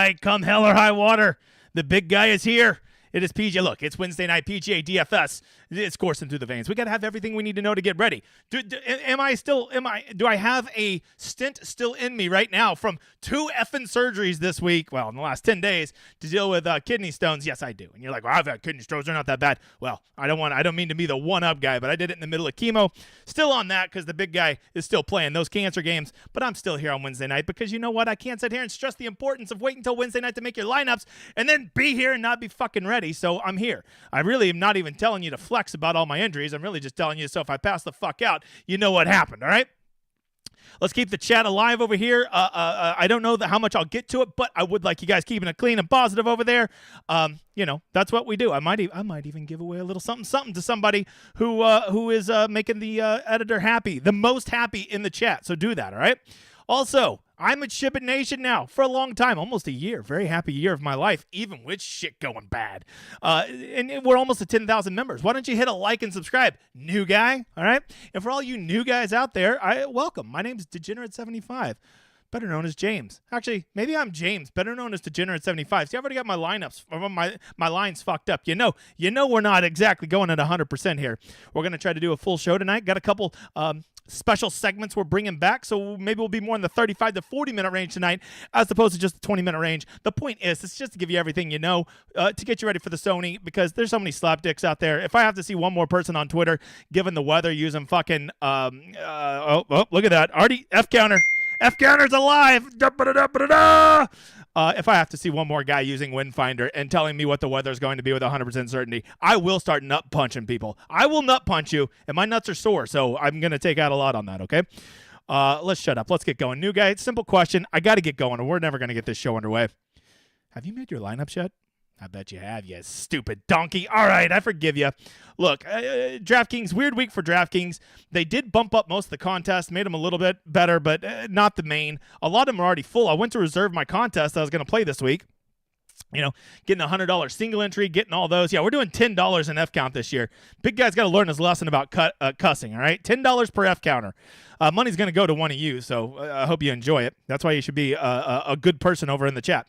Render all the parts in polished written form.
right, come hell or high water. The big guy is here. It is PGA. Look, it's Wednesday night, PGA DFS. It's coursing through the veins. We got to have everything we need to know to get ready. Do I have a stint still in me right now from 2 effing surgeries this week? Well, in the last 10 days to deal with kidney stones. Yes, I do. And you're like, well, I've had kidney stones. They're not that bad. Well, I don't mean to be the one-up guy, but I did it in the middle of chemo. Still on that because the big guy is still playing those cancer games. But I'm still here on Wednesday night because you know what? I can't sit here and stress the importance of waiting until Wednesday night to make your lineups and then be here and not be fucking ready. So I'm here. I really am not even telling you to flex about all my injuries. I'm really just telling you so if I pass the fuck out, you know what happened, all right? Let's keep the chat alive over here. I don't know how much I'll get to it, but I would like you guys keeping it clean and positive over there. That's what we do. I might even give away a little something to somebody who is making the editor happy, the most happy in the chat. So do that, all right? Also, I'm at Ship It Nation now for a long time, almost a year. Very happy year of my life, even with shit going bad. And we're almost at 10,000 members. Why don't you hit a like and subscribe? New guy, all right? And for all you new guys out there, welcome. My name's Degenerate75, better known as James. Actually, maybe I'm James, better known as Degenerate75. See, I've already got my lineups, my lines fucked up. You know we're not exactly going at 100% here. We're going to try to do a full show tonight. Got a couple special segments we're bringing back, so maybe we'll be more in the 35 to 40 minute range tonight as opposed to just the 20 minute range. The point is, it's just to give you everything you know to get you ready for the Sony, because there's so many slapdicks out there. If I have to see one more person on Twitter given the weather using fucking look at that, already F counter's alive. If I have to see one more guy using Windfinder and telling me what the weather is going to be with 100% certainty, I will start nut punching people. I will nut punch you, and my nuts are sore, so I'm going to take out a lot on that, okay? Let's shut up. Let's get going. New guy, simple question. I got to get going, or we're never going to get this show underway. Have you made your lineups yet? I bet you have, you stupid donkey. All right, I forgive you. Look, DraftKings, weird week for DraftKings. They did bump up most of the contest, made them a little bit better, but not the main. A lot of them are already full. I went to reserve my contest I was going to play this week. Getting a $100 single entry, getting all those. Yeah, we're doing $10 in F count this year. Big guy's got to learn his lesson about cussing, all right? $10 per F counter. Money's going to go to one of you, so I hope you enjoy it. That's why you should be a good person over in the chat.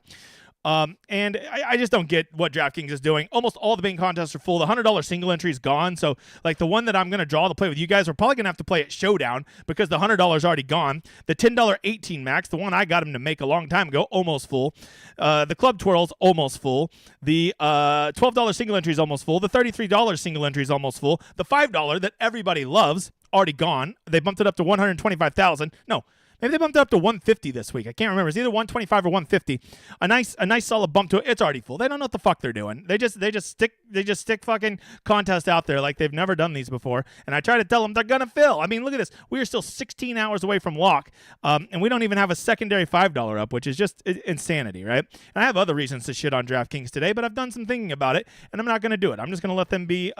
And I just don't get what DraftKings is doing. Almost all the main contests are full. The $100 single entry is gone. So, like, the one that I'm going to draw to play with you guys, we're probably going to have to play at Showdown because the $100 is already gone. The $10 18 max, the one I got him to make a long time ago, almost full. The Club Twirl's almost full. The $12 single entry is almost full. The $33 single entry is almost full. The $5 that everybody loves, already gone. They bumped it up to $125,000. No. Maybe they bumped it up to 150 this week. I can't remember. It's either 125 or 150. A nice solid bump to it. It's already full. They don't know what the fuck they're doing. They just stick fucking contests out there like they've never done these before. And I try to tell them they're gonna fill. I mean, look at this. We are still 16 hours away from lock, and we don't even have a secondary $5 up, which is just insanity, right? And I have other reasons to shit on DraftKings today, but I've done some thinking about it, and I'm not gonna do it. I'm just gonna let them be,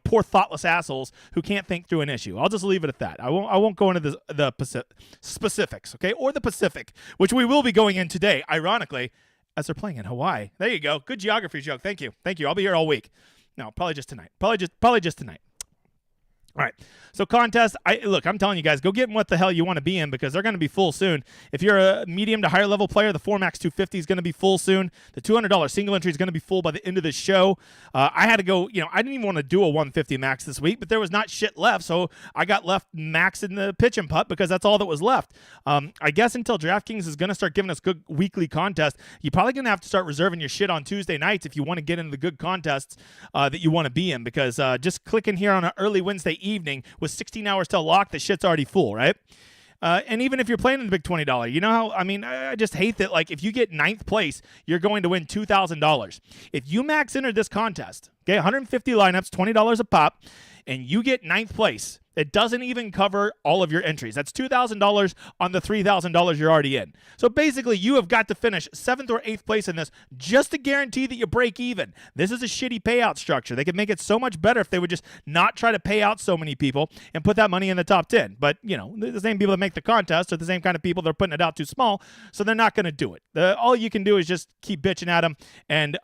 poor thoughtless assholes who can't think through an issue. I'll just leave it at that. I won't go into the specifics, okay, or the Pacific, which we will be going in today, ironically, as they're playing in Hawaii. There you go. Good geography joke. Thank you. I'll be here all week. No, probably just tonight. Probably just tonight. All right. So contest, I'm telling you guys, go get in what the hell you want to be in because they're going to be full soon. If you're a medium to higher level player, the 4max 250 is going to be full soon. The $200 single entry is going to be full by the end of the show. I had to go, I didn't even want to do a 150 max this week, but there was not shit left, so I got left max in the pitch and putt because that's all that was left. I guess until DraftKings is going to start giving us good weekly contests, you're probably going to have to start reserving your shit on Tuesday nights if you want to get into the good contests that you want to be in because just clicking here on an early Wednesday evening with 16 hours till lock, the shit's already full, right? And even if you're playing in the big $20, you know how, I just hate that, like, if you get 9th place, you're going to win $2,000. If you max enter this contest, okay, 150 lineups, $20 a pop, and you get 9th place, it doesn't even cover all of your entries. That's $2,000 on the $3,000 you're already in. So basically, you have got to finish 7th or 8th place in this just to guarantee that you break even. This is a shitty payout structure. They could make it so much better if they would just not try to pay out so many people and put that money in the top 10. But, the same people that make the contest are the same kind of people that are putting it out too small, so they're not going to do it. All you can do is just keep bitching at them and,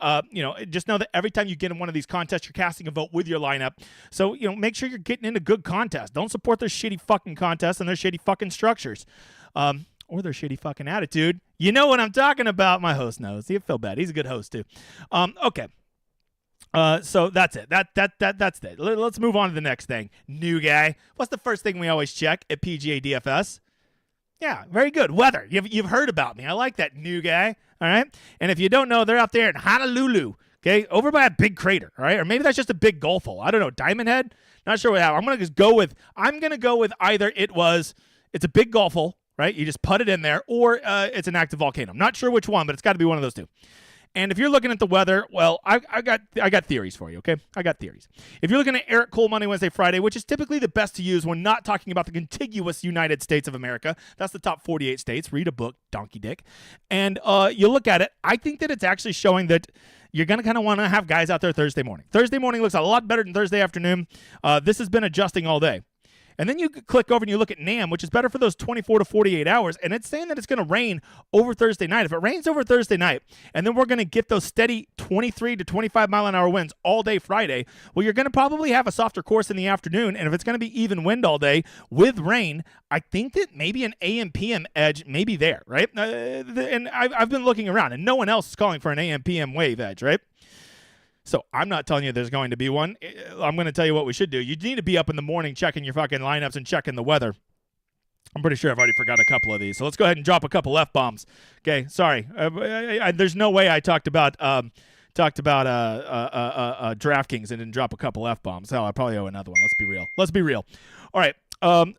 just know that every time you get in one of these contests, you're casting a vote with your lineup. So, make sure you're getting into good contests. Don't support their shitty fucking contests and their shitty fucking structures. or their shitty fucking attitude. You know what I'm talking about. My host knows. He feel bad. He's a good host too. Okay. So that's it. That's it. Let's move on to the next thing. New guy. What's the first thing we always check at PGA DFS? Yeah, very good. Weather. You've heard about me. I like that, new guy. All right. And if you don't know, they're out there in Honolulu. Okay, over by a big crater. All right, or maybe that's just a big golf hole. I don't know. Diamond Head. Not sure what happened. I'm gonna go with either it's a big golf hole, right? You just put it in there, or it's an active volcano. I'm not sure which one, but it's got to be one of those two. And if you're looking at the weather, well, I got theories for you, okay? I got theories. If you're looking at Eric Cole Monday, Wednesday, Friday, which is typically the best to use when not talking about the contiguous United States of America, that's the top 48 states. Read a book, donkey dick. And you look at it, I think that it's actually showing that you're going to kind of want to have guys out there Thursday morning. Thursday morning looks a lot better than Thursday afternoon. This has been adjusting all day. And then you click over and you look at NAM, which is better for those 24 to 48 hours, and it's saying that it's going to rain over Thursday night. If it rains over Thursday night, and then we're going to get those steady 23 to 25 mile-an-hour winds all day Friday, well, you're going to probably have a softer course in the afternoon, and if it's going to be even wind all day with rain, I think that maybe an AM-PM edge may be there, right? And I've been looking around, and no one else is calling for an AM-PM wave edge, right? So I'm not telling you there's going to be one. I'm going to tell you what we should do. You need to be up in the morning checking your fucking lineups and checking the weather. I'm pretty sure I've already forgot a couple of these. So let's go ahead and drop a couple F-bombs. Okay, sorry. There's no way I talked about DraftKings and didn't drop a couple F-bombs. Hell, I probably owe another one. Let's be real. All right.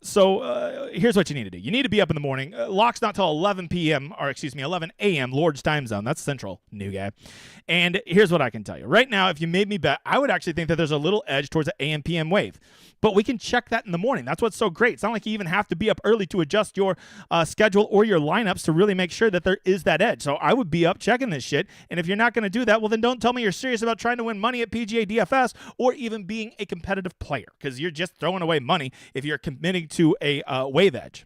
So here's what you need to do. You need to be up in the morning. Lock's not till 11 a.m. Lord's time zone. That's Central, new guy. And here's what I can tell you. Right now, if you made me bet, I would actually think that there's a little edge towards the AM-PM wave. But we can check that in the morning. That's what's so great. It's not like you even have to be up early to adjust your schedule or your lineups to really make sure that there is that edge. So I would be up checking this shit. And if you're not going to do that, well, then don't tell me you're serious about trying to win money at PGA DFS or even being a competitive player, because you're just throwing away money if you're committing to a wave edge.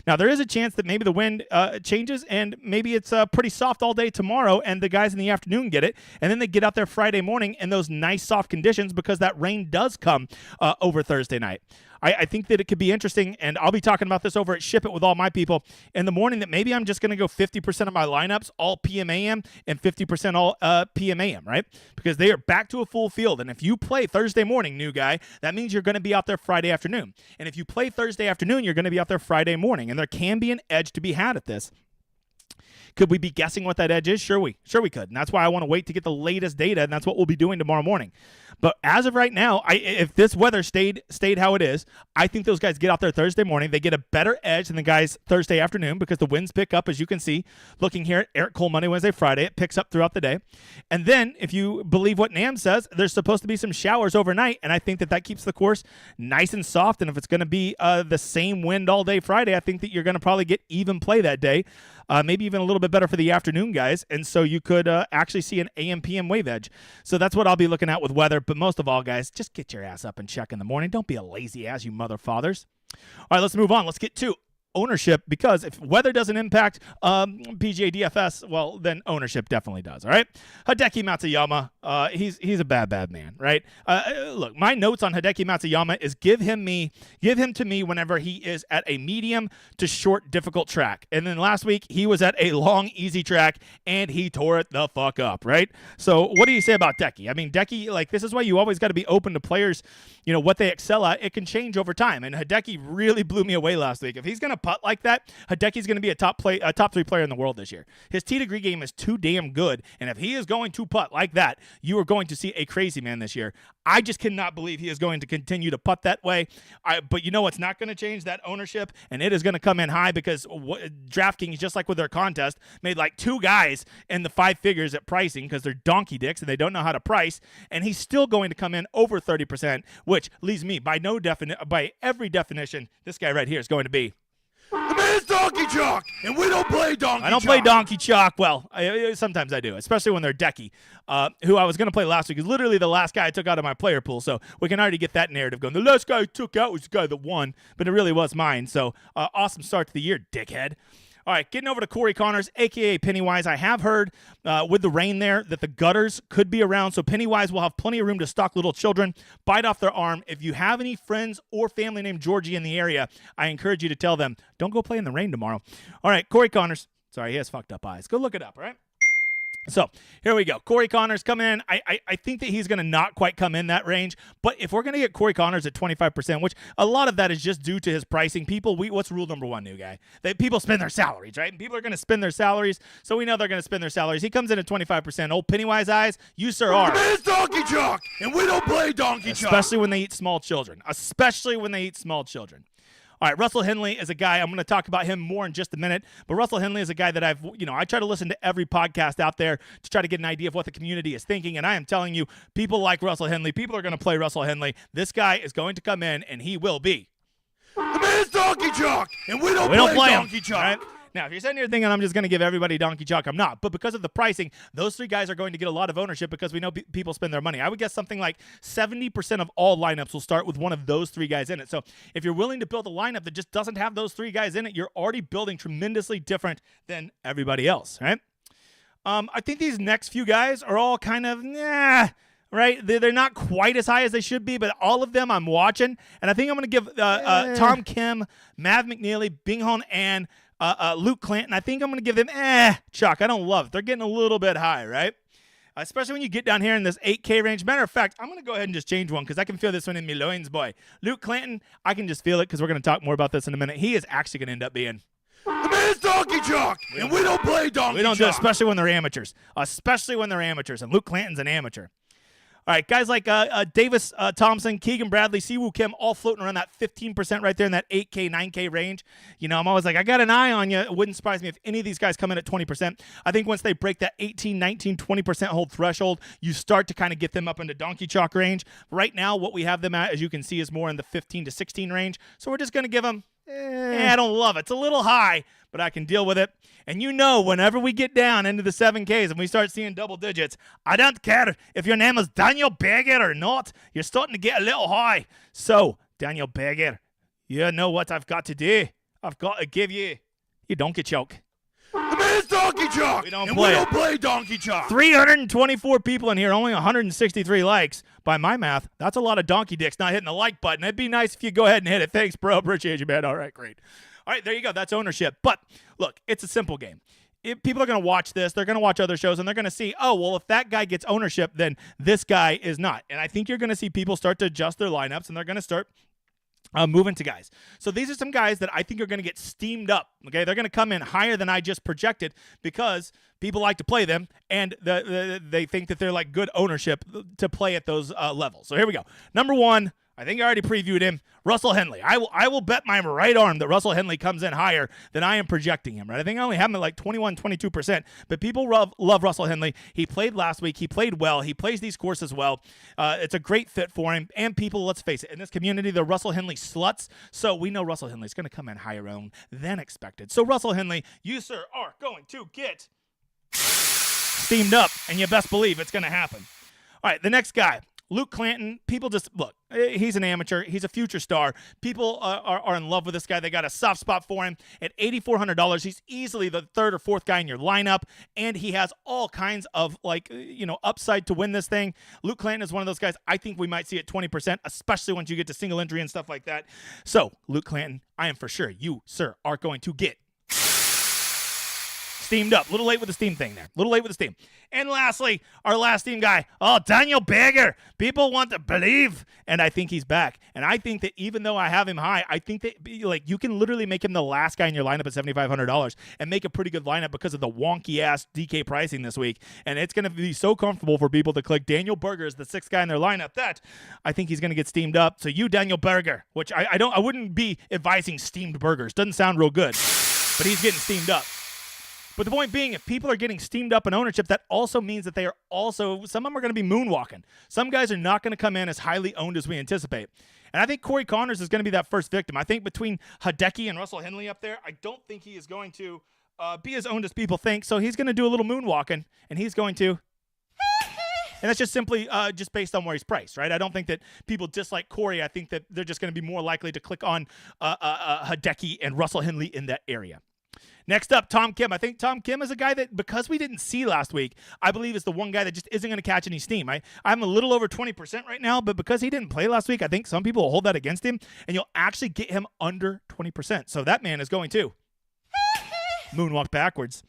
Now, there is a chance that maybe the wind changes and maybe it's pretty soft all day tomorrow and the guys in the afternoon get it, and then they get out there Friday morning in those nice soft conditions because that rain does come over Thursday night. I think that it could be interesting, and I'll be talking about this over at Ship It with all my people in the morning, that maybe I'm just going to go 50% of my lineups all PM AM and 50% all PM AM, right? Because they are back to a full field, and if you play Thursday morning, new guy, that means you're going to be out there Friday afternoon. And if you play Thursday afternoon, you're going to be out there Friday morning, and there can be an edge to be had at this. Could we be guessing what that edge is? Sure we could. And that's why I want to wait to get the latest data, and that's what we'll be doing tomorrow morning. But as of right now, if this weather stayed how it is, I think those guys get out there Thursday morning. They get a better edge than the guys Thursday afternoon because the winds pick up, as you can see. Looking here at Eric Cole Monday, Wednesday, Friday, it picks up throughout the day. And then, if you believe what NAM says, there's supposed to be some showers overnight, and I think that keeps the course nice and soft. And if it's going to be the same wind all day Friday, I think that you're going to probably get even play that day. Maybe even a little bit better for the afternoon guys, and so you could actually see an AM-PM wave edge. So that's what I'll be looking at with weather, but most of all, guys, just get your ass up and check in the morning. Don't be a lazy ass, you mother fathers. All right, let's move on. Let's get to ownership, because if weather doesn't impact PGA DFS, well, then ownership definitely does. All right, Hideki Matsuyama, he's a bad man, right? Look, my notes on Hideki Matsuyama is give him to me whenever he is at a medium to short difficult track. And then last week he was at a long easy track and he tore it the fuck up, right? So what do you say about Decky? I mean, Decky, like, this is why you always got to be open to players, you know, what they excel at. It can change over time, and Hideki really blew me away last week. If he's gonna putt like that, Hideki's going to be a top 3 player in the world this year. His tee to green game is too damn good, and if he is going to putt like that, you are going to see a crazy man this year. I just cannot believe he is going to continue to putt that way. But you know what's not going to change? That ownership, and it is going to come in high because DraftKings, just like with their contest, made like 2 guys in the 5 figures at pricing because they're donkey dicks and they don't know how to price, and he's still going to come in over 30%, which leaves me by every definition, this guy right here is going to be the man's donkey chalk, and we don't play donkey chalk. I don't play donkey chalk. Well, sometimes I do, especially when they're Decky, who I was going to play last week. Is literally the last guy I took out of my player pool, so we can already get that narrative going. The last guy I took out was the guy that won, but it really was mine. So awesome start to the year, dickhead. All right, getting over to Corey Connors, a.k.a. Pennywise. I have heard with the rain there that the gutters could be around, so Pennywise will have plenty of room to stalk little children, bite off their arm. If you have any friends or family named Georgie in the area, I encourage you to tell them, don't go play in the rain tomorrow. All right, Corey Connors. Sorry, he has fucked up eyes. Go look it up, all right? So here we go. Corey Connors coming in. I think that he's going to not quite come in that range. But if we're going to get Corey Connors at 25%, which a lot of that is just due to his pricing, what's rule number one, new guy? That people spend their salaries, right? And people are going to spend their salaries, so we know they're going to spend their salaries. He comes in at 25%. Old Pennywise eyes, you sir are. It's Donkey Chalk, and we don't play Donkey Chalk. Especially when they eat small children. All right, Russell Henley is a guy, I'm going to talk about him more in just a minute, but Russell Henley is a guy that I try to listen to every podcast out there to try to get an idea of what the community is thinking, and I am telling you, people like Russell Henley. People are going to play Russell Henley. This guy is going to come in, and he will be. The man's Donkey Chalk, and we don't play Donkey Chalk. Right? Now, if you're sitting here thinking I'm just going to give everybody Donkey Chalk, I'm not. But because of the pricing, those three guys are going to get a lot of ownership because we know people spend their money. I would guess something like 70% of all lineups will start with one of those three guys in it. So if you're willing to build a lineup that just doesn't have those three guys in it, you're already building tremendously different than everybody else, right? I think these next few guys are all kind of, right? They're not quite as high as they should be, but all of them I'm watching. And I think I'm going to give Tom Kim, Mav McNeely, Binghon, and Luke Clanton. I think I'm going to give them chalk. I don't love it. They're getting a little bit high, right? Especially when you get down here in this 8K range. Matter of fact, I'm going to go ahead and just change one because I can feel this one in my loins, boy. Luke Clanton, I can just feel it because we're going to talk more about this in a minute. He is actually going to end up being... The man's Donkey Chalk, and we don't play Donkey Chalk. We don't do it, especially when they're amateurs. And Luke Clanton's an amateur. All right, guys like Davis Thompson, Keegan Bradley, Siwoo Kim, all floating around that 15% right there in that 8K, 9K range. You know, I'm always like, I got an eye on you. It wouldn't surprise me if any of these guys come in at 20%. I think once they break that 18, 19, 20% hold threshold, you start to kind of get them up into Donkey Chalk range. Right now, what we have them at, as you can see, is more in the 15 to 16 range. So we're just going to give them, I don't love it. It's a little high, but I can deal with it. And you know, whenever we get down into the 7Ks and we start seeing double digits, I don't care if your name is Daniel Berger or not. You're starting to get a little high. So, Daniel Berger, you know what I've got to do? I've got to give you your Donkey Chalk. The man's Donkey Chalk, we don't play Donkey Chalk. 324 people in here, only 163 likes. By my math, that's a lot of donkey dicks not hitting the like button. It'd be nice if you go ahead and hit it. Thanks, bro. Appreciate you, man. All right, great. All right, there you go. That's ownership. But look, it's a simple game. If people are going to watch this, they're going to watch other shows, and they're going to see, oh, well, if that guy gets ownership, then this guy is not. And I think you're going to see people start to adjust their lineups, and they're going to start moving to guys. So these are some guys that I think are going to get steamed up. Okay, they're going to come in higher than I just projected because people like to play them, and they think that they're like good ownership to play at those levels. So here we go. Number one, I think I already previewed him, Russell Henley. I will bet my right arm that Russell Henley comes in higher than I am projecting him. Right? I think I only have him at like 21, 22%, but people love Russell Henley. He played last week. He played well. He plays these courses well. It's a great fit for him. And people, let's face it, in this community, the Russell Henley sluts. So we know Russell Henley is going to come in higher owned than expected. So Russell Henley, you, sir, are going to get steamed up, and you best believe it's going to happen. All right, the next guy. Luke Clanton, people just, look, he's an amateur. He's a future star. People are in love with this guy. They got a soft spot for him. At $8,400, he's easily the third or fourth guy in your lineup, and he has all kinds of, upside to win this thing. Luke Clanton is one of those guys I think we might see at 20%, especially once you get to single entry and stuff like that. So, Luke Clanton, I am for sure you, sir, are going to get steamed up. A little late with the steam thing there. A little late with the steam. And lastly, our last steam guy, Daniel Berger. People want to believe, and I think he's back. And I think that even though I have him high, I think that you can literally make him the last guy in your lineup at $7,500 and make a pretty good lineup because of the wonky-ass DK pricing this week. And it's going to be so comfortable for people to click Daniel Berger as the sixth guy in their lineup that I think he's going to get steamed up. So you, Daniel Berger, which I wouldn't be advising steamed burgers. Doesn't sound real good, but he's getting steamed up. But the point being, if people are getting steamed up in ownership, that also means that they are also, some of them are going to be moonwalking. Some guys are not going to come in as highly owned as we anticipate. And I think Corey Connors is going to be that first victim. I think between Hideki and Russell Henley up there, I don't think he is going to be as owned as people think. So he's going to do a little moonwalking, and he's going to... And that's just simply just based on where he's priced, right? I don't think that people dislike Corey. I think that they're just going to be more likely to click on Hideki and Russell Henley in that area. Next up, Tom Kim. I think Tom Kim is a guy that, because we didn't see last week, I believe is the one guy that just isn't going to catch any steam. I'm a little over 20% right now, but because he didn't play last week, I think some people will hold that against him, and you'll actually get him under 20%. So that man is going to moonwalk backwards.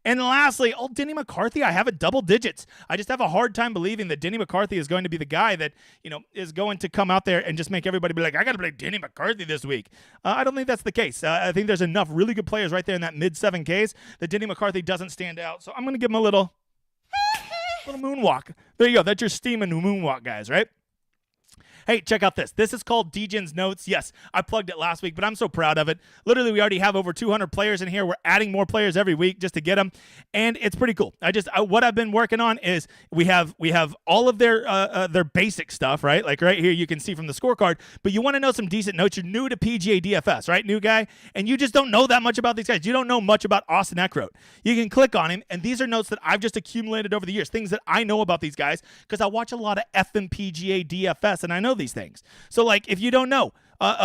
And lastly, old Denny McCarthy, I have it double digits. I just have a hard time believing that Denny McCarthy is going to be the guy that, is going to come out there and just make everybody be like, I got to play Denny McCarthy this week. I don't think that's the case. I think there's enough really good players right there in that mid-7Ks that Denny McCarthy doesn't stand out. So I'm going to give him a little moonwalk. There you go. That's your steaming moonwalk, guys, right? Hey, check out this. This is called DJ's Notes. Yes, I plugged it last week, but I'm so proud of it. Literally, we already have over 200 players in here. We're adding more players every week just to get them, and it's pretty cool. What I've been working on is we have all of their basic stuff, right? Like right here, you can see from the scorecard. But you want to know some decent notes. You're new to PGA DFS, right? New guy, and you just don't know that much about these guys. You don't know much about Austin Eckroat. You can click on him, and these are notes that I've just accumulated over the years, things that I know about these guys because I watch a lot of FM PGA DFS, and I know these things. So like if you don't know,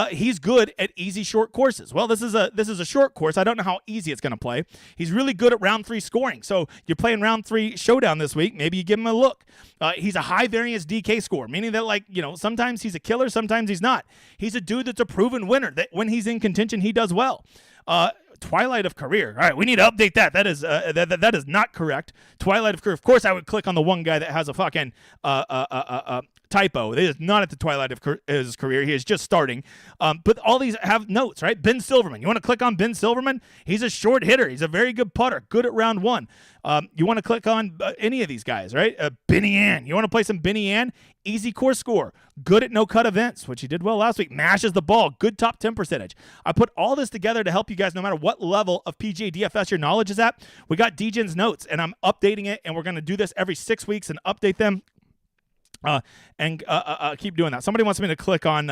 he's good at easy short courses. Well, this is a short course. I don't know how easy it's going to play. He's really good at round 3 scoring. So you're playing round 3 showdown this week. Maybe you give him a look. He's a high variance DK score, meaning that sometimes he's a killer, sometimes he's not. He's a dude that's a proven winner that when he's in contention, he does well. Twilight of career. All right, we need to update that. That is that is not correct. Twilight of career. Of course, I would click on the one guy that has a fucking typo. It is not at the twilight of his career. He is just starting. But all these have notes, right? Ben Silverman. You want to click on Ben Silverman? He's a short hitter. He's a very good putter. Good at round 1. You want to click on any of these guys, right? Benny Ann. You want to play some Benny Ann? Easy course score. Good at no-cut events, which he did well last week. Mashes the ball. Good top 10 percentage. I put all this together to help you guys no matter what level of PGA DFS your knowledge is at. We got DJ's Notes, and I'm updating it, and we're going to do this every 6 weeks and update them and keep doing that. Somebody wants me to click on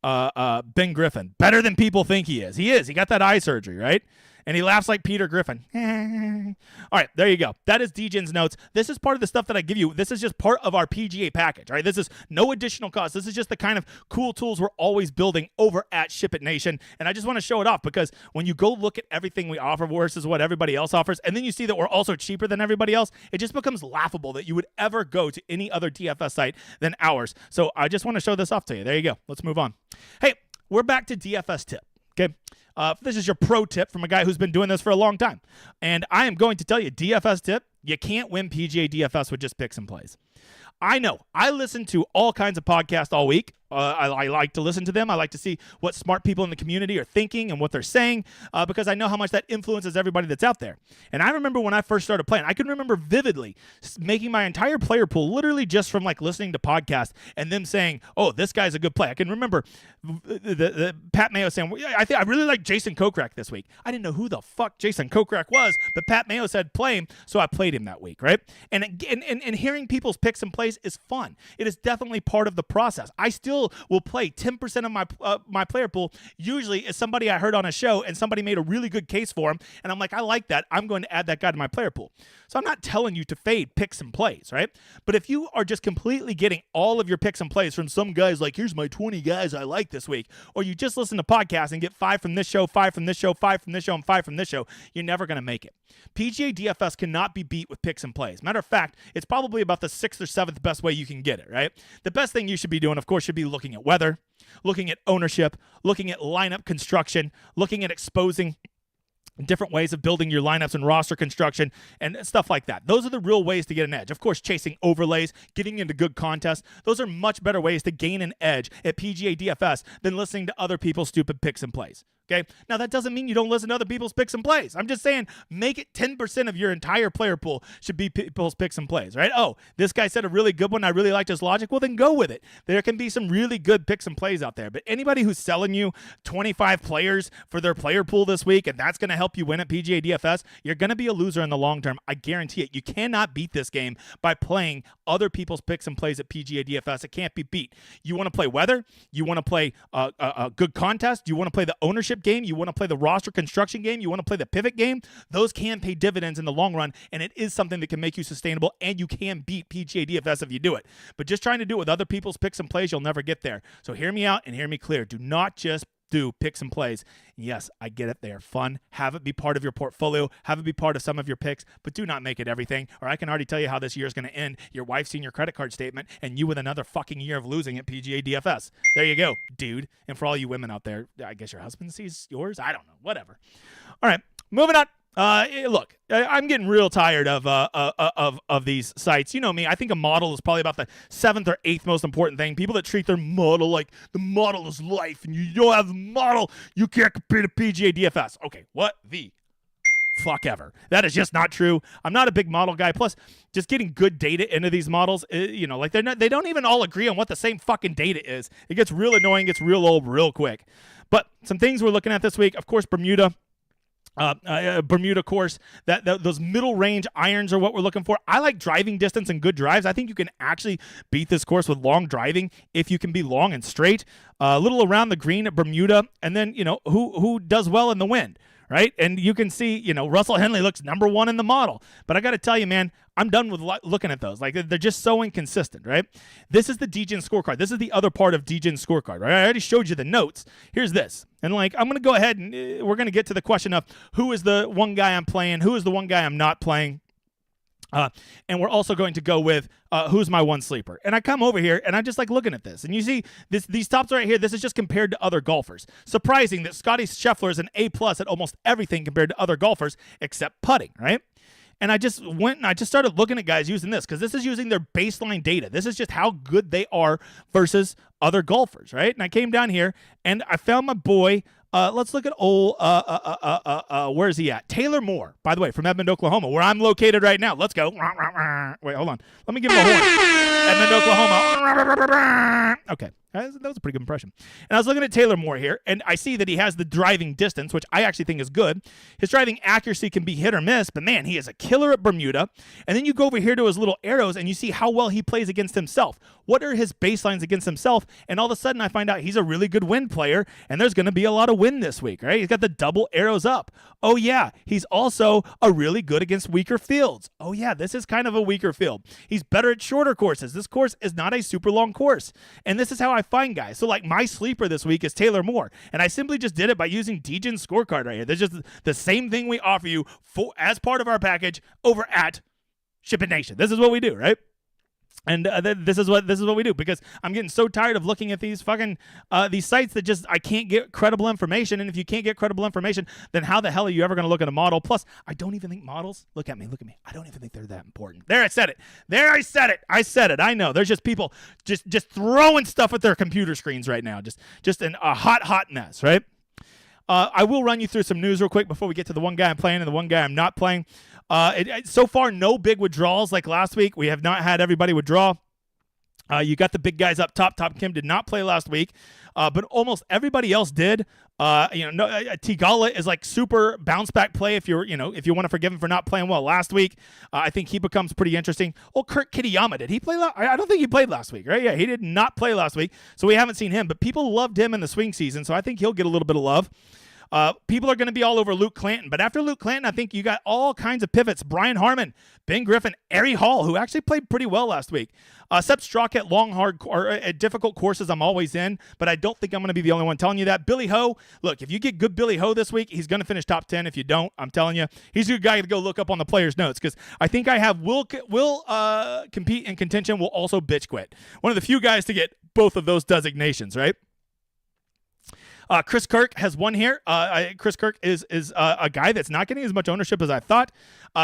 Ben Griffin. Better than people think he is. He is. He got that eye surgery, right? And he laughs like Peter Griffin. All right, there you go. That is DJ's Notes. This is part of the stuff that I give you. This is just part of our PGA package, all right? This is no additional cost. This is just the kind of cool tools we're always building over at Ship It Nation. And I just want to show it off because when you go look at everything we offer versus what everybody else offers, and then you see that we're also cheaper than everybody else, it just becomes laughable that you would ever go to any other DFS site than ours. So I just want to show this off to you. There you go. Let's move on. Hey, we're back to DFS tip, okay? This is your pro tip from a guy who's been doing this for a long time. And I am going to tell you, DFS tip, you can't win PGA DFS with just picks and plays. I know. I listen to all kinds of podcasts all week. I like to listen to them. I like to see what smart people in the community are thinking and what they're saying because I know how much that influences everybody that's out there. And I remember when I first started playing, I can remember vividly making my entire player pool literally just from like listening to podcasts and them saying, oh, this guy's a good play. I can remember the Pat Mayo saying, I really like Jason Kokrak this week. I didn't know who the fuck Jason Kokrak was, but Pat Mayo said play him, so I played him that week, right? And hearing people's picks and plays is fun. It is definitely part of the process. I still will play 10% of my player pool. Usually is somebody I heard on a show and somebody made a really good case for him, and I'm like, I like that. I'm going to add that guy to my player pool. So I'm not telling you to fade picks and plays, right? But if you are just completely getting all of your picks and plays from some guys like, here's my 20 guys I like this week, or you just listen to podcasts and get 5 from this show, 5 from this show, 5 from this show, and 5 from this show, you're never going to make it. PGA DFS cannot be beat with picks and plays. Matter of fact, it's probably about the 6th or 7th best way you can get it, right? The best thing you should be doing, of course, should be looking at weather, looking at ownership, looking at lineup construction, looking at exposing different ways of building your lineups and roster construction and stuff like that. Those are the real ways to get an edge. Of course, chasing overlays, getting into good contests, those are much better ways to gain an edge at PGA DFS than listening to other people's stupid picks and plays. Okay. Now that doesn't mean you don't listen to other people's picks and plays. I'm just saying make it 10% of your entire player pool should be people's picks and plays, right? Oh, this guy said a really good one. I really liked his logic. Well, then go with it. There can be some really good picks and plays out there. But anybody who's selling you 25 players for their player pool this week and that's going to help you win at PGA DFS, you're going to be a loser in the long term. I guarantee it. You cannot beat this game by playing other people's picks and plays at PGA DFS. It can't be beat. You want to play weather? You want to play a good contest? You want to play the ownership game? You want to play the roster construction game? You want to play the pivot game? Those can pay dividends in the long run, and it is something that can make you sustainable, and you can beat PGA DFS if you do it. But just trying to do it with other people's picks and plays, you'll never get there. So hear me out and hear me clear. Do not just do pick some plays. Yes, I get it. They are fun. Have it be part of your portfolio. Have it be part of some of your picks, but do not make it everything, or I can already tell you how this year is going to end. Your wife seeing your credit card statement and you with another fucking year of losing at PGA DFS. There you go, dude. And for all you women out there, I guess your husband sees yours. I don't know. Whatever. All right, moving on. Look, I'm getting real tired of these sites. You know me. I think a model is probably about the 7th or 8th most important thing. People that treat their model like the model is life, and you don't have the model, you can't compete at PGA DFS. Okay, what the fuck ever? That is just not true. I'm not a big model guy. Plus, just getting good data into these models, like they don't even all agree on what the same fucking data is. It gets real annoying, gets real old real quick. But some things we're looking at this week, of course, Bermuda course, those middle range irons are what we're looking for. I like driving distance and good drives. I think you can actually beat this course with long driving if you can be long and straight. A little around the green at Bermuda, and then who does well in the wind, right? And you can see Russell Henley looks number 1 in the model. But I got to tell you, man, I'm done with looking at those. Like, they're just so inconsistent, right? This is the DGen scorecard. This is the other part of DGen scorecard, right? I already showed you the notes. Here's this. And, I'm going to go ahead and we're going to get to the question of who is the one guy I'm playing, who is the one guy I'm not playing. And we're also going to go with who's my one sleeper. And I come over here, and I just like looking at this. And you see these tops right here, this is just compared to other golfers. Surprising that Scotty Scheffler is an A+ at almost everything compared to other golfers except putting, right? And I just went and I just started looking at guys using this because this is using their baseline data. This is just how good they are versus other golfers, right? And I came down here and I found my boy. Let's look at old, where is he at? Taylor Moore, by the way, from Edmond, Oklahoma, where I'm located right now. Let's go. Wait, hold on. Let me give him a horn. Edmond, Oklahoma. Okay. That was a pretty good impression. And I was looking at Taylor Moore here, and I see that he has the driving distance, which I actually think is good. His driving accuracy can be hit or miss, but man, he is a killer at Bermuda. And then you go over here to his little arrows, and you see how well he plays against himself. What are his baselines against himself? And all of a sudden, I find out he's a really good wind player, and there's going to be a lot of wind this week, right? He's got the double arrows up. Oh, yeah, he's also a really good against weaker fields. Oh, yeah, this is kind of a weaker field. He's better at shorter courses. This course is not a super long course. And this is how I find guys. So, my sleeper this week is Taylor Moore. And I simply just did it by using DGen scorecard right here. There's just the same thing we offer you as part of our package over at Shipping Nation. This is what we do, right? And this is what we do because I'm getting so tired of looking at these fucking these sites that just I can't get credible information. And if you can't get credible information, then how the hell are you ever going to look at a model? Plus, I don't even think models. Look at me. I don't even think they're that important. There, I said it. I said it. I know. There's just people just throwing stuff at their computer screens right now. Just a hot mess, right? I will run you through some news real quick before we get to the one guy I'm playing and the one guy I'm not playing. So far, no big withdrawals like last week. We have not had everybody withdraw. You got the big guys up top. Top Kim did not play last week, but almost everybody else did. Tigala is like super bounce back play if you want to forgive him for not playing well last week. I think he becomes pretty interesting. Oh, Kurt Kitayama, did he play? I don't think he played last week, right? Yeah, he did not play last week, so we haven't seen him. But people loved him in the swing season, so I think he'll get a little bit of love. People are going to be all over Luke Clanton, but after Luke Clanton, I think you got all kinds of pivots. Brian Harmon, Ben Griffin, Ari Hall, who actually played pretty well last week. Sepp Straka at long, hard, or at difficult courses, I'm always in, but I don't think I'm going to be the only one telling you that. Billy Ho, look, if you get good Billy Ho this week, he's going to finish top 10. If you don't, I'm telling you, he's a good guy to go look up on the players' notes because I think I have will compete in contention, will also bitch quit. One of the few guys to get both of those designations, right? Chris Kirk has one here. Chris Kirk is a guy that's not getting as much ownership as I thought.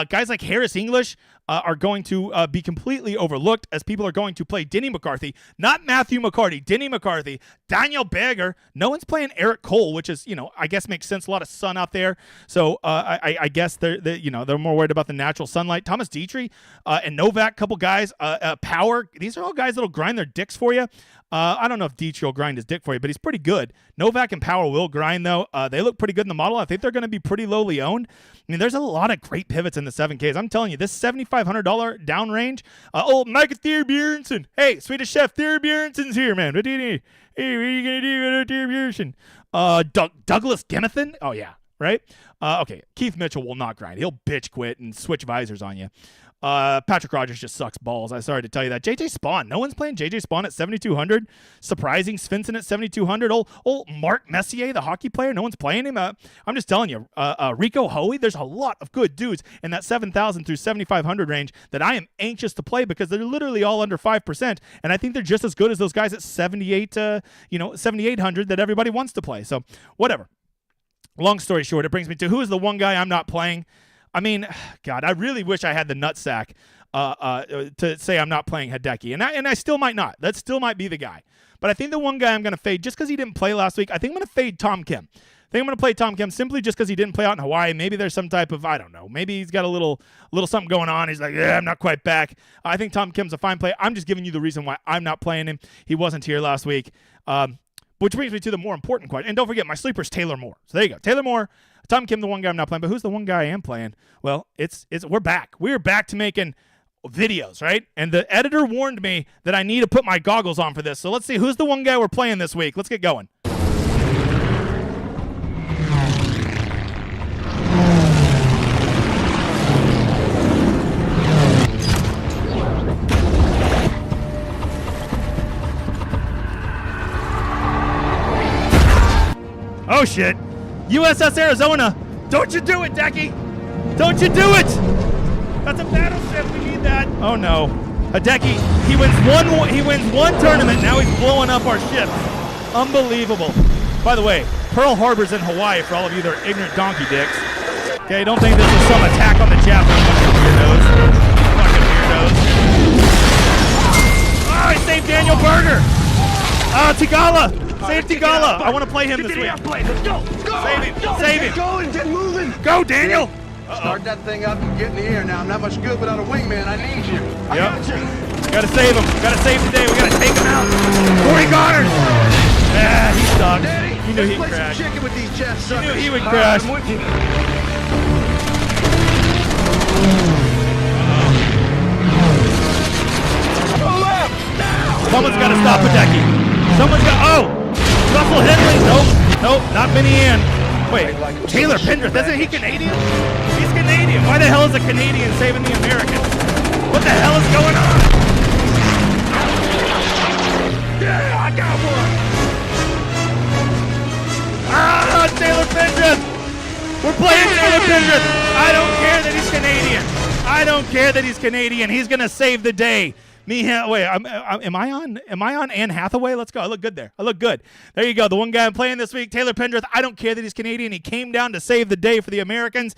Guys like Harris English are going to be completely overlooked as people are going to play Denny McCarthy, not Matthew McCarty, Denny McCarthy, Daniel Berger. No one's playing Eric Cole, which is, I guess makes sense. A lot of sun out there. So I guess they're more worried about the natural sunlight. Thomas Dietrich and Novak, couple guys, Power. These are all guys that'll grind their dicks for you. I don't know if Dietrich will grind his dick for you, but he's pretty good. Novak and Power will grind, though. They look pretty good in the model. I think they're going to be pretty lowly owned. I mean, there's a lot of great pivots in the 7Ks. I'm telling you, this $7,500 down range. Micah Bjornsson. Hey, Swedish chef Bjornsson's here, man. What are you doing? Hey, what are you going to do with Bjornsson? Douglas Gemethan? Oh, yeah, right? Okay, Keith Mitchell will not grind. He'll bitch quit and switch visors on you. Patrick Rogers just sucks balls. I'm sorry to tell you that. JJ Spawn. No one's playing JJ Spawn at 7,200. Surprising Svensson at 7,200. Old Mark Messier, the hockey player. No one's playing him. I'm just telling you. Rico Hoey. There's a lot of good dudes in that 7,000 through 7,500 range that I am anxious to play because they're literally all under 5%, and I think they're just as good as those guys at 7,800 that everybody wants to play. So whatever. Long story short, it brings me to who is the one guy I'm not playing. I mean, God, I really wish I had the nutsack to say I'm not playing Hideki, and I still might not. That still might be the guy. But I think the one guy I'm going to fade just because he didn't play last week, I think I'm going to fade Tom Kim. I think I'm going to play Tom Kim simply just because he didn't play out in Hawaii. Maybe there's some type of, I don't know, maybe he's got a little something going on. He's like, yeah, I'm not quite back. I think Tom Kim's a fine play. I'm just giving you the reason why I'm not playing him. He wasn't here last week. Which brings me to the more important question. And don't forget, my sleeper's Taylor Moore. So there you go. Taylor Moore, Tom Kim, the one guy I'm not playing. But who's the one guy I am playing? Well, we're back. We're back to making videos, right? And the editor warned me that I need to put my goggles on for this. So let's see who's the one guy we're playing this week. Let's get going. Oh, shit. USS Arizona. Don't you do it, Decky. Don't you do it. That's a battleship. We need that. Oh, no. Hideki, he wins one tournament. Now he's blowing up our ship. Unbelievable. By the way, Pearl Harbor's in Hawaii for all of you that are ignorant donkey dicks. Okay, don't think this is some attack on the Japanese weirdos. Fucking weirdos. Oh, he saved Daniel Berger. Tigala. Save Tigala. I want to play him this week. Let's go. Save him. Save him. Go and get moving. Go, Daniel. Start that thing up and get in the air now. I'm not much good without a wingman. I need you. I got you. Gotta save him. Gotta save today. We gotta take him out. 40 Connors. Yeah, he sucks. Daddy, You knew he'd play crash. some chicken with these chest You suckers. knew he would crash. I'm with you. Go left. Now. Someone's gotta stop Hideki. Someone's got. Oh, Russell Henley. Nope, not Benny Ann. Wait, Taylor Pendrith. Isn't he Canadian? He's Canadian. Why the hell is a Canadian saving the Americans? What the hell is going on? Yeah, I got one. Taylor Pendrith. We're playing Taylor Pendrith. I don't care that he's Canadian. I don't care that he's Canadian. He's gonna save the day. Wait, am I on Anne Hathaway? Let's go. I look good there. I look good. There you go. The one guy I'm playing this week, Taylor Pendrith. I don't care that he's Canadian. He came down to save the day for the Americans.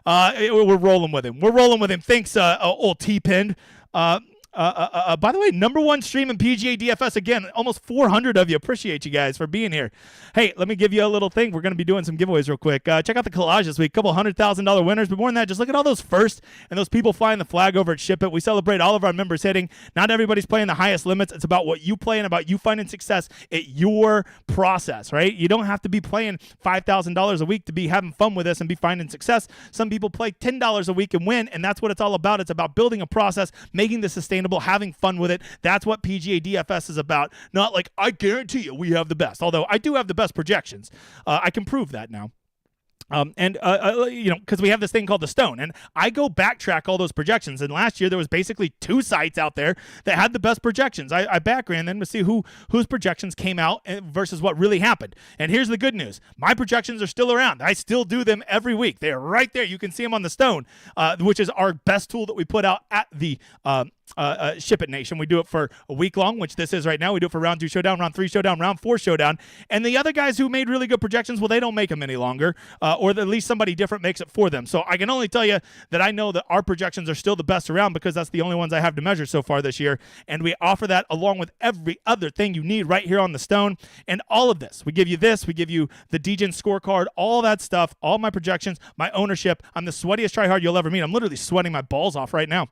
We're rolling with him. We're rolling with him. Thanks, old T-Pinned. By the way, #1 stream in PGA DFS again. Almost 400 of you. Appreciate you guys for being here. Hey, let me give you a little thing. We're going to be doing some giveaways real quick. Check out the collage this week. Couple $100,000 winners. But more than that, just look at all those first and those people flying the flag over at Ship It. We celebrate all of our members hitting. Not everybody's playing the highest limits. It's about what you play and about you finding success at your process, right? You don't have to be playing $5,000 a week to be having fun with this and be finding success. Some people play $10 a week and win, and that's what it's all about. It's about building a process, making this sustainable, having fun with it. That's what PGA DFS is about. Not like, I guarantee you we have the best. Although I do have the best projections. I can prove that now. Because we have this thing called the Stone, and I go backtrack all those projections. And last year there was basically 2 sites out there that had the best projections. I backran them to see whose projections came out versus what really happened. And here's the good news: my projections are still around. I still do them every week. They are right there. You can see them on the Stone, which is our best tool that we put out at the Ship It Nation. We do it for a week long, which this is right now. We do it for round 2 showdown, round 3 showdown, round 4 showdown. And the other guys who made really good projections, well, they don't make them any longer, or at least somebody different makes it for them. So I can only tell you that I know that our projections are still the best around because that's the only ones I have to measure so far this year. And we offer that along with every other thing you need right here on the Stone. And all of this, we give you this, we give you the DGen scorecard, all that stuff, all my projections, my ownership. I'm the sweatiest tryhard you'll ever meet. I'm literally sweating my balls off right now.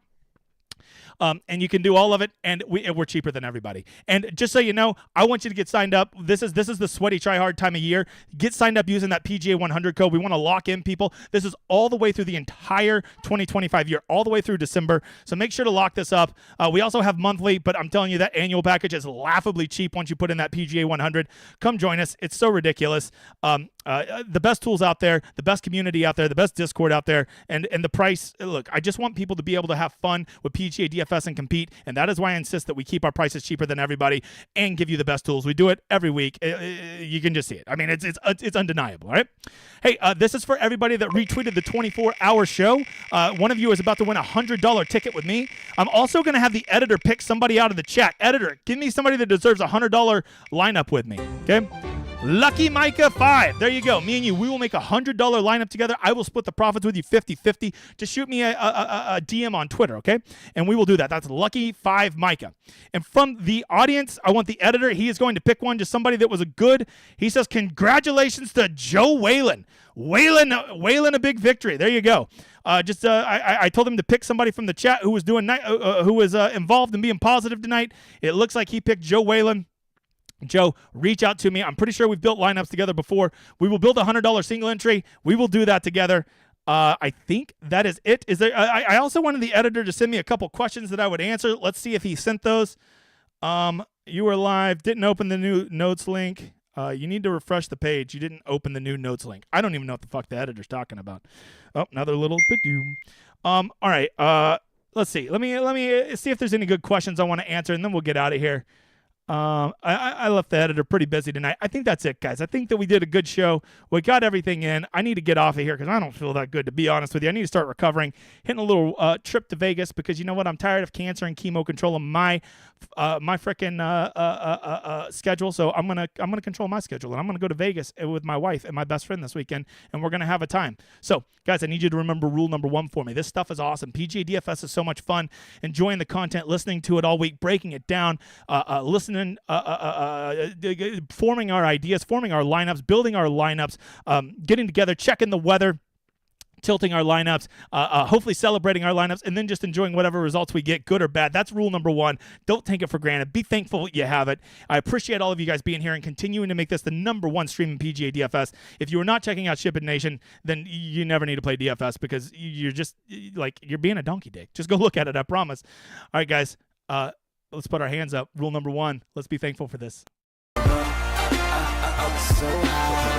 And you can do all of it, and we're cheaper than everybody. And just so you know, I want you to get signed up. This is the sweaty tryhard time of year. Get signed up using that PGA 100 code. We want to lock in people. This is all the way through the entire 2025 year, all the way through December. So make sure to lock this up. We also have monthly, but I'm telling you that annual package is laughably cheap once you put in that PGA 100. Come join us. It's so ridiculous. The best tools out there, the best community out there, the best Discord out there, and the price. Look, I just want people to be able to have fun with PGA DFS and compete, and that is why I insist that we keep our prices cheaper than everybody and give you the best tools. We do it every week. You can just see it. I mean, it's undeniable, all right? Hey, this is for everybody that retweeted the 24-hour show. One of you is about to win a $100 ticket with me. I'm also going to have the editor pick somebody out of the chat. Editor, give me somebody that deserves a $100 lineup with me, okay? Lucky Micah 5. There you go. Me and you, we will make a $100 lineup together. I will split the profits with you 50-50. Just shoot me a DM on Twitter, okay? And we will do that. That's Lucky 5 Micah. And from the audience, I want the editor. He is going to pick one, just somebody that was a good. He says, congratulations to Joe Whalen. Whalen, a big victory. There you go. I told him to pick somebody from the chat who was involved in being positive tonight. It looks like he picked Joe Whalen. Joe, reach out to me. I'm pretty sure we've built lineups together before. We will build a $100 single entry. We will do that together. I think that is it. Is there? I also wanted the editor to send me a couple questions that I would answer. Let's see if he sent those. You were live. Didn't open the new notes link. You need to refresh the page. You didn't open the new notes link. I don't even know what the fuck the editor's talking about. Oh, another little bit. All right. Let's see. Let me see if there's any good questions I want to answer, and then we'll get out of here. I left the editor pretty busy tonight. I think that's it, guys. I think that we did a good show. We got everything in. I need to get off of here because I don't feel that good, to be honest with you. I need to start recovering, hitting a little trip to Vegas because you know what? I'm tired of cancer and chemo controlling my freaking schedule. So I'm gonna control my schedule, and I'm gonna go to Vegas with my wife and my best friend this weekend, and we're gonna have a time. So, guys, I need you to remember rule number 1 for me. This stuff is awesome. PGA DFS is so much fun. Enjoying the content, listening to it all week, breaking it down, listening. Forming our ideas, forming our lineups, building our lineups, getting together, checking the weather, tilting our lineups, hopefully celebrating our lineups, and then just enjoying whatever results we get, good or bad. That's rule number 1. Don't take it for granted. Be thankful you have it. I appreciate all of you guys being here and continuing to make this the number 1 stream in PGA DFS. If you are not checking out Ship It Nation, then you never need to play DFS because you're just like, you're being a donkey dick. Just go look at it, I promise. All right, guys. Let's put our hands up. Rule number 1. Let's be thankful for this. I'm so high.